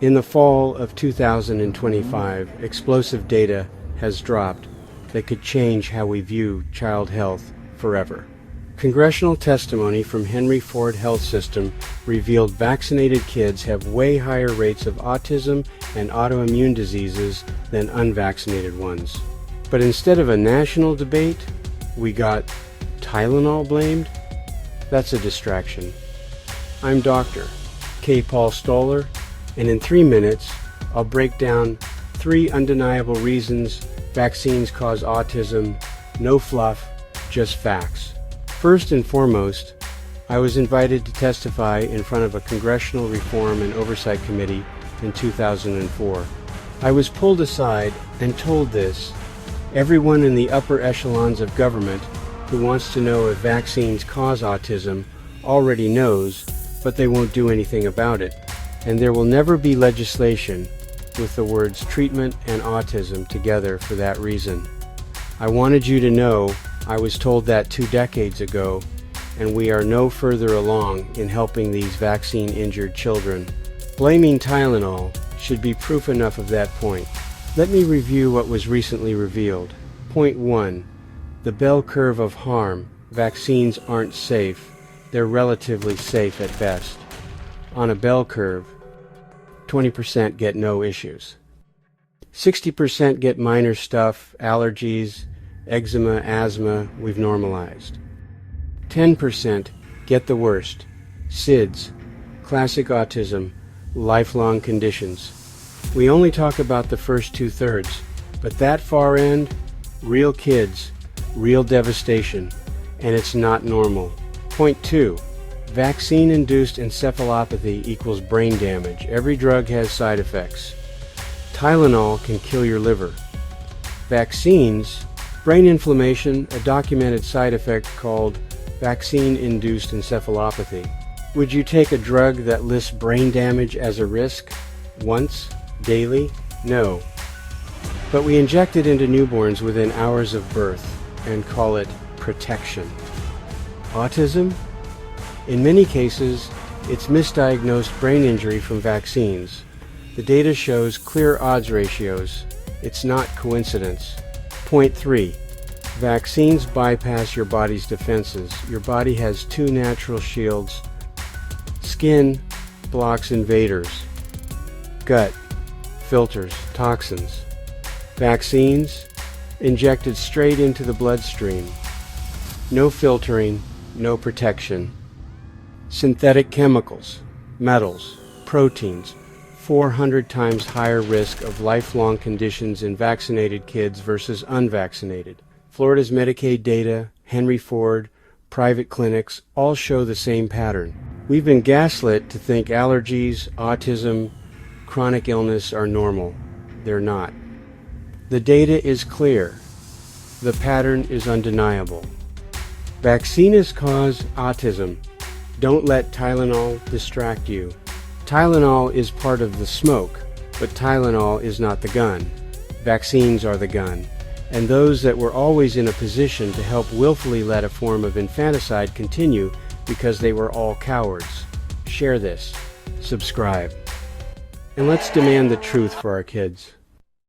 In the fall of 2025, explosive data has dropped that could change how we view child health forever. Congressional testimony from Henry Ford Health System revealed vaccinated kids have way higher rates of autism and autoimmune diseases than unvaccinated ones. But instead of a national debate, we got Tylenol blamed? That's a distraction. I'm Dr. K. Paul Stoller, and in 3 minutes, I'll break down 3 undeniable reasons vaccines cause autism. No fluff, just facts. First and foremost, I was invited to testify in front of a Congressional Reform and Oversight Committee in 2004. I was pulled aside and told this: everyone in the upper echelons of government who wants to know if vaccines cause autism already knows, but they won't do anything about it. And there will never be legislation with the words treatment and autism together for that reason. I wanted you to know I was told that 2 decades ago, and we are no further along in helping these vaccine-injured children. Blaming Tylenol should be proof enough of that point. Let me review what was recently revealed. Point 1. The bell curve of harm. Vaccines aren't safe. They're relatively safe at best. On a bell curve, 20% get no issues. 60% get minor stuff, allergies, eczema, asthma, we've normalized. 10% get the worst, SIDS, classic autism, lifelong conditions. We only talk about the first 2/3, but that far end, real kids, real devastation, and it's not normal. Point 2. Vaccine-induced encephalopathy equals brain damage. Every drug has side effects. Tylenol can kill your liver. Vaccines, brain inflammation, a documented side effect called vaccine-induced encephalopathy. Would you take a drug that lists brain damage as a risk? Once? Daily? No. But we inject it into newborns within hours of birth and call it protection. Autism? In many cases, it's misdiagnosed brain injury from vaccines. The data shows clear odds ratios. It's not coincidence. Point 3. Vaccines bypass your body's defenses. Your body has 2 natural shields. Skin blocks invaders. Gut filters toxins. Vaccines injected straight into the bloodstream. No filtering, no protection. Synthetic chemicals, metals, proteins, 400 times higher risk of lifelong conditions in vaccinated kids versus unvaccinated. Florida's Medicaid data, Henry Ford, private clinics all show the same pattern. We've been gaslit to think allergies, autism, chronic illness are normal. They're not. The data is clear. The pattern is undeniable. Vaccines cause autism. Don't let Tylenol distract you. Tylenol is part of the smoke, but Tylenol is not the gun. Vaccines are the gun, and those that were always in a position to help willfully let a form of infanticide continue because they were all cowards. Share this. Subscribe. And let's demand the truth for our kids.